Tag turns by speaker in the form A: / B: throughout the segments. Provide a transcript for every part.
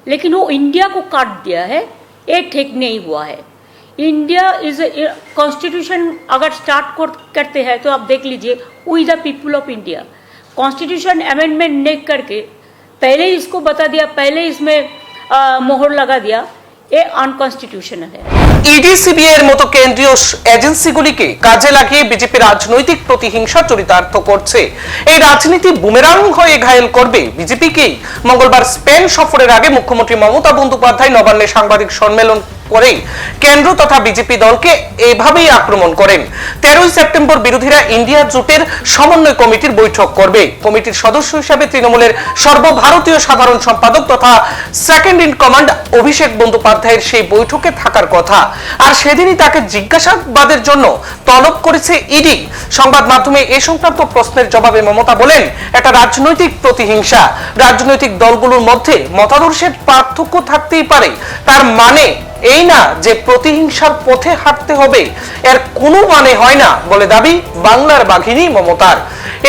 A: लेकिन वो इंडिया को काट दिया है, ये ठीक नहीं हुआ है। इंडिया इज कॉन्स्टिट्यूशन अगर स्टार्ट करते हैं तो आप देख लीजिए, we the people of India, constitution amendment नहीं करके पहले ही इसको बता दिया, पहले इसमें मोहर लगा दिया, ये अनकॉन्स्टिट्यूशनल है।
B: ইডি সিবিআই এর মতো কেন্দ্রীয় এজেন্সিগুলিকে কাজে লাগিয়ে বিজেপি রাজনৈতিক প্রতিহিংসা চরিতার্থ করছে। এই রাজনীতি বুমেরাং হয়ে ঘায়েল করবে বিজেপিকেই। মঙ্গলবার স্পেন সফরের আগে মুখ্যমন্ত্রী মমতা বন্দ্যোপাধ্যায় নবান্নে সাংবাদিক সম্মেলন করে কেন্দ্র তথা বিজেপি দলকে এভাবেই আক্রমণ করেন। 13 সেপ্টেম্বর বিরোধীরা ইন্ডিয়া জোটের সমন্বয় কমিটির বৈঠক করবে। কমিটির সদস্য হিসেবে তৃণমূলের সর্বভারতীয় সাধারণ সম্পাদক তথা সেকেন্ড ইন কমান্ড অভিষেক বন্দ্যোপাধ্যায়ের সেই বৈঠকে থাকার কথা। আর সেদিনই তাকে জিজ্ঞাসাবাদের জন্য তলব করেছে ইডি। সংবাদ মাধ্যমে এ সংক্রান্ত প্রশ্নের জবাবে মমতা বলেন, এটা রাজনৈতিক প্রতিহিংসা। রাজনৈতিক দলগুলোর মধ্যে মতাদর্শের পার্থক্য থাকতেই পারে, তার মানে এই না যে প্রতিহিংসার পথে হাঁটতে হবে, এর কোনো মানে হয় না বলে দাবি বাংলার বাঘিনী মমতার।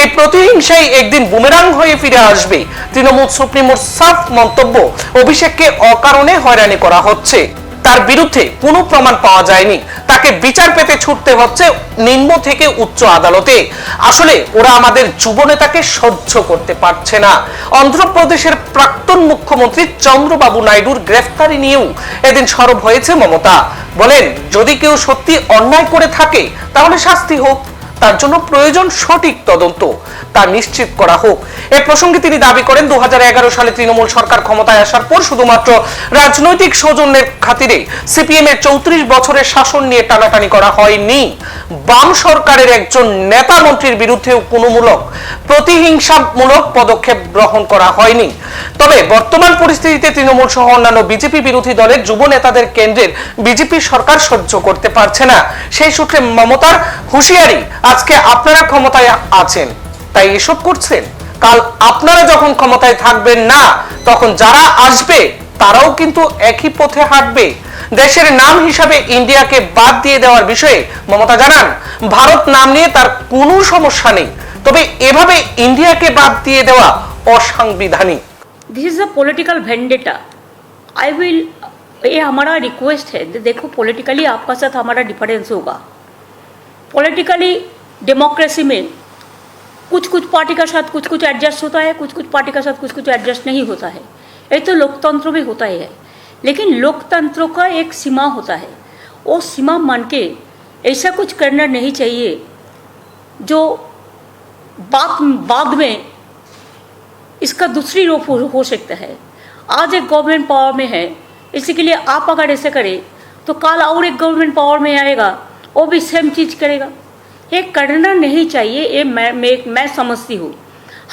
B: এই প্রতিহিংসাই একদিন বুমেরাং হয়ে ফিরে আসবে। তৃণমূল সুপ্রিমোর সাফ মন্তব্য, অভিষেককে অকারণে হয়রানি করা হচ্ছে, তার বিরুদ্ধে কোনো প্রমাণ পাওয়া যায়নি, তাকে বিচার পেতে ছুটতে হচ্ছে নিম্ন থেকে উচ্চ আদালতে। আসলে ওরা আমাদের যুব নেতাকে সহ্য করতে পারছে না। অন্ধ্রপ্রদেশের প্রাক্তন মুখ্যমন্ত্রী চন্দ্রবাবু নাইডুর গ্রেফতারি নিয়েও এদিন সরব হয়েছে মমতা। বলেন, যদি কেউ সত্যি অন্যায় করে থাকে তাহলে শাস্তি হোক, তার জন্য প্রয়োজন সঠিক তদন্ত, তা নিশ্চিত করা হোক। এ প্রসঙ্গে তিনি দাবি করেন, 2011 সালে তৃণমূল সরকার ক্ষমতায় আসার পর শুধুমাত্র রাজনৈতিক সৌজন্যের খাতিরে সিপিএম এর 34 বছরের শাসন নিয়ে টানাটানি করা হয়নি। বাম সরকারের একজন নেতা মন্ত্রীর বিরুদ্ধেও কোনো প্রতিহিংসামূলক পদক্ষেপ গ্রহণ করা হয়নি। তবে বর্তমান পরিস্থিতিতে তৃণমূল সহ অন্যান্য বিজেপি বিরোধী দলের যুব নেতাদের কেন্দ্রের বিজেপি সরকার সহ্য করতে পারছে না। সেই সূত্রে মমতার হুঁশিয়ারি, আজকে আপনারা ক্ষমতায় আছেন তাই এসব করছেন, কাল আপনারা যখন ক্ষমতায় থাকবেন না তখন যারা আসবে তারাও কিন্তু একই পথে হাঁটবে। দেশের নাম হিসাবে ইন্ডিয়াকে বাদ দিয়ে দেওয়ার বিষয়ে মমতা জানান, ভারত নাম নিয়ে তার কোনো সমস্যা নেই, তবে এভাবে ইন্ডিয়াকে বাদ দিয়ে দেওয়া অসাংবিধানিক।
A: This is a political vendetta. I will, ये हमारा रिक्वेस्ट है, देखो पॉलिटिकली आपका साथ हमारा डिफरेंस होगा। पॉलिटिकली डेमोक्रेसी में कुछ कुछ पार्टी का साथ कुछ कुछ एडजस्ट होता है, कुछ कुछ पार्टी का साथ कुछ कुछ एडजस्ट नहीं होता है। ये तो लोकतंत्र में होता ही है, लेकिन लोकतंत्र का एक सीमा होता है। वो सीमा मान के ऐसा कुछ करना नहीं चाहिए जो बाद में इसका दूसरी रूप हो सकता है। आज एक गवर्नमेंट पावर में है, इसी के लिए आप अगर ऐसे करें तो कल और एक गवर्नमेंट पावर में आएगा, वो भी सेम चीज़ करेगा। ये करना नहीं चाहिए, ये मैं समझती हूँ।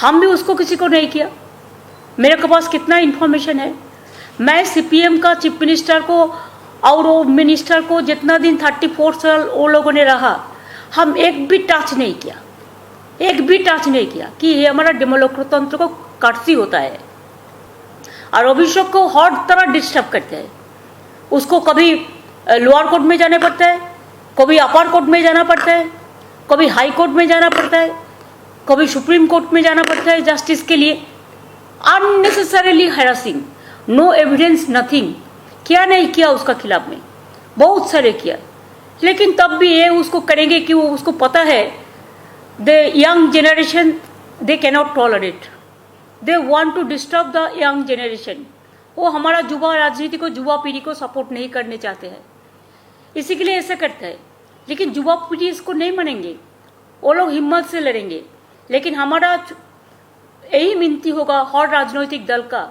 A: हम भी उसको किसी को नहीं किया। मेरे के पास कितना इन्फॉर्मेशन है, मैं सीपीएम का चीफ मिनिस्टर को और वो मिनिस्टर को जितना दिन 34 साल वो लोगों ने रहा, हम एक भी टच नहीं किया, एक भी टच नहीं किया कि ये हमारा लोकतंत्र को काटती होता है। और अभिषेक को हर तरह डिस्टर्ब करते हैं। उसको कभी लोअर कोर्ट में जाना पड़ता है, कभी अपर कोर्ट में जाना पड़ता है, कभी हाई कोर्ट में जाना पड़ता है, कभी सुप्रीम कोर्ट में जाना पड़ता है जस्टिस के लिए। Unnecessarily harassing, no evidence, nothing. क्या नहीं किया उसका खिलाफ में, बहुत सारे किया, लेकिन तब भी ये उसको करेंगे कि वो उसको पता है the young generation they cannot tolerate, they want to disturb the young generation. वो हमारा युवा राजनीति को, युवा पीढ़ी को सपोर्ट नहीं करने चाहते हैं, इसी के लिए ऐसे करते हैं। लेकिन युवा पीढ़ी इसको नहीं मानेंगे, वो लोग हिम्मत से लड़ेंगे। लेकिन हमारा यही विनती होगा हर राजनीतिक दल का,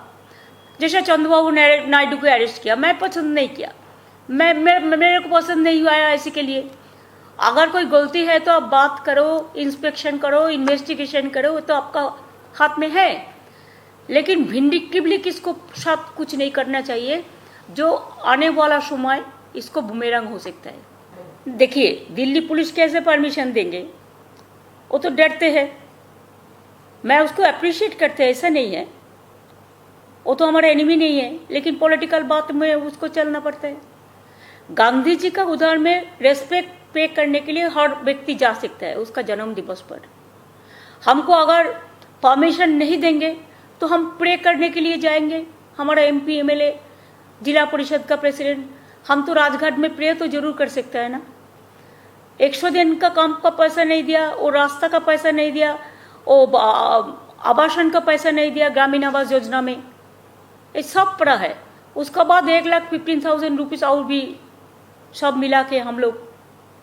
A: जैसे चंद्रबाबू नायडू को अरेस्ट किया, मैं पसंद नहीं किया, मेरे को पसंद नहीं आया। इसी के लिए अगर कोई गलती है तो आप बात करो, इंस्पेक्शन करो, इन्वेस्टिगेशन करो, तो आपका हाथ में है। लेकिन विंडिक्टिवली किसको साथ कुछ नहीं करना चाहिए, जो आने वाला समय इसको बुमेरंग हो सकता है। देखिए, दिल्ली पुलिस कैसे परमिशन देंगे, वो तो डरते हैं। मैं उसको अप्रिशिएट करते हैं, ऐसा नहीं है, वो तो हमारा एनिमी नहीं है, लेकिन पॉलिटिकल बात में उसको चलना पड़ता है। गांधी जी का उदाहरण में रेस्पेक्ट पे करने के लिए हर व्यक्ति जा सकता है उसका जन्म दिवस पर। हमको अगर परमिशन नहीं देंगे तो हम प्रे करने के लिए जाएंगे, हमारा MP MLA, जिला परिषद का प्रेसिडेंट, हम तो राजघाट में प्रे तो जरूर कर सकते हैं ना। 100 दिन का काम का पैसा नहीं दिया, वो रास्ता का पैसा नहीं दिया, वो आवासन का पैसा नहीं दिया ग्रामीण आवास योजना में, ये सब पड़ा है। उसका बाद 1,15,000 रुपीज़ और भी सब मिला के हम लोग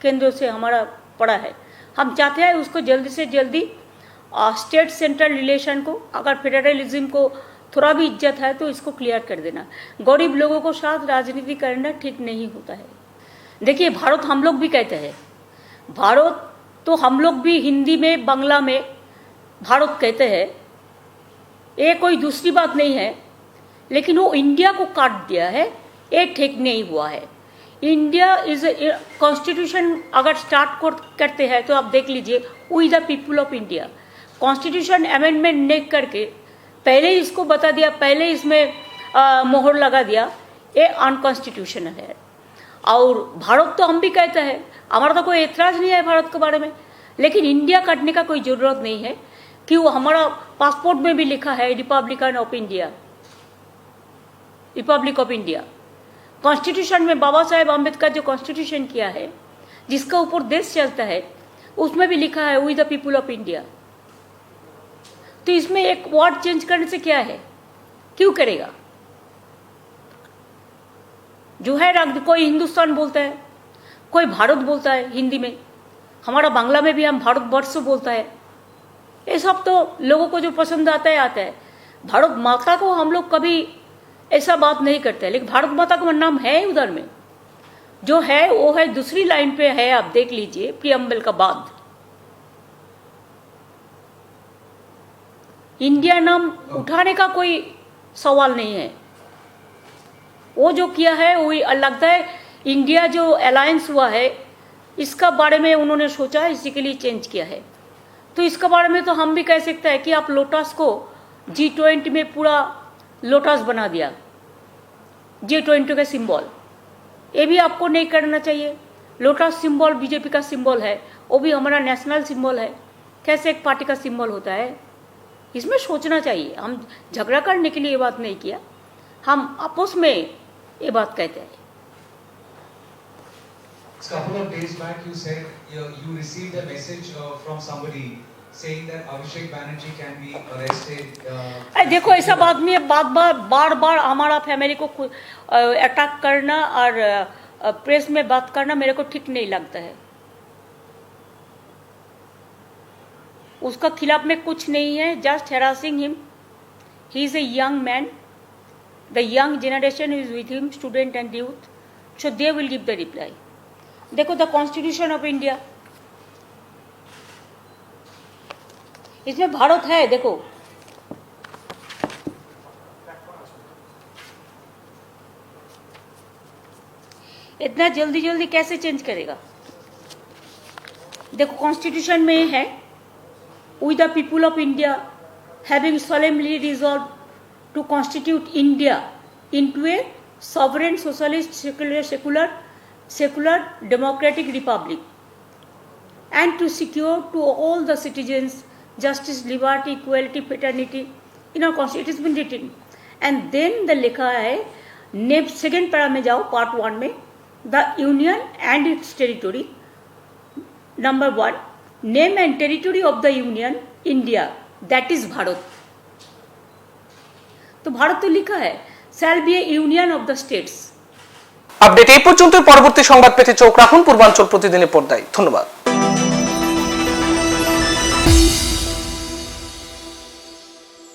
A: केंद्र से हमारा पड़ा है। हम चाहते हैं उसको जल्दी से जल्दी स्टेट सेंट्रल रिलेशन को, अगर फेडरलिज्म को थोड़ा भी इज्जत है तो इसको क्लियर कर देना। गरीब लोगों को साथ राजनीति करना ठीक नहीं होता है। देखिए, भारत हम लोग भी कहते हैं, भारत तो हम लोग भी हिंदी में बांग्ला में भारत कहते हैं, ये कोई दूसरी बात नहीं है। लेकिन वो इंडिया को काट दिया है, ये ठीक नहीं हुआ है। इंडिया इज कॉन्स्टिट्यूशन अगर स्टार्ट करते हैं तो आप देख लीजिए, we the people of India, constitution amendment नहीं करके पहले ही इसको बता दिया, पहले इसमें मोहर लगा दिया, ये अनकॉन्स्टिट्यूशनल है। और भारत तो हम भी कहते हैं, हमारा तो कोई एतराज नहीं है भारत के बारे में, लेकिन इंडिया काटने का कोई जरूरत नहीं है कि वो हमारा पासपोर्ट में भी लिखा है Republican of India, Republic of India. Constitution में बाबा साहेब अम्बेडकर जो कॉन्स्टिट्यूशन किया है, जिसका ऊपर देश चलता है, उसमें भी लिखा है we the people of India. तो इसमें एक वर्ड चेंज करने से क्या है, क्यों करेगा? जो है कोई हिंदुस्तान बोलता है, कोई भारत बोलता है हिंदी में, हमारा बांग्ला में भी हम भारतवर्ष बोलता है। ये सब तो लोगों को जो पसंद आता है। भारत माता को हम लोग कभी ऐसा बात नहीं करते, लेकिन भारत माता का नाम है उधर में, जो है वो है दूसरी लाइन पे है, आप देख लीजिए प्रियम्बल का बाद। इंडिया नाम उठाने का कोई सवाल नहीं है। वो जो किया है वो लगता है इंडिया जो अलायंस हुआ है इसका बारे में उन्होंने सोचा है, इसी के लिए चेंज किया है। तो इसके बारे में तो हम भी कह सकते हैं कि आप लोटस को G20 में पूरा लोटस बना दिया, G20 का सिंबल। ये भी आपको नहीं करना चाहिए। लोटस सिंबल बीजेपी का सिंबल है, वो भी हमारा नेशनल सिंबल है, कैसे एक पार्टी का सिंबल होता है, इसमें सोचना चाहिए। हम झगड़ा करने के लिए ये बात नहीं किया, हम आपस में ये बात कहते हैं।
C: A couple of days back you said you received a message from somebody saying that Abhishek Banerjee can be arrested.
A: देखो, ऐसा बात में बार बार हमारा फैमिली को अटैक करना और प्रेस में बात करना मेरे को ठीक नहीं लगता है। उसका खिलाफ में कुछ नहीं है, just harassing him. He is a young man. The young generation is with him, student and youth. So they will give the reply. देखो, द कॉन्स्टिट्यूशन ऑफ इंडिया, इसमें भारत है। देखो, इतना जल्दी जल्दी कैसे चेंज करेगा? देखो, कॉन्स्टिट्यूशन में है we the people of India having solemnly resolved to constitute India into a sovereign socialist secular democratic republic and to secure to all the citizens justice, liberty, equality, fraternity in our constitution. It has been written and then the लिखा है name second para में जाओ, part 1 में, the union and it's territory, number 1, name and territory of the union India, that is Bharat. तो भारत तो लिखा है shall be a union of the states।
B: Update এই পর্যন্ত। পরবর্তী সংবাদ পেতে চোখ রাখুন পূর্বাঞ্চল প্রতিদিনের পর্দায়। ধন্যবাদ।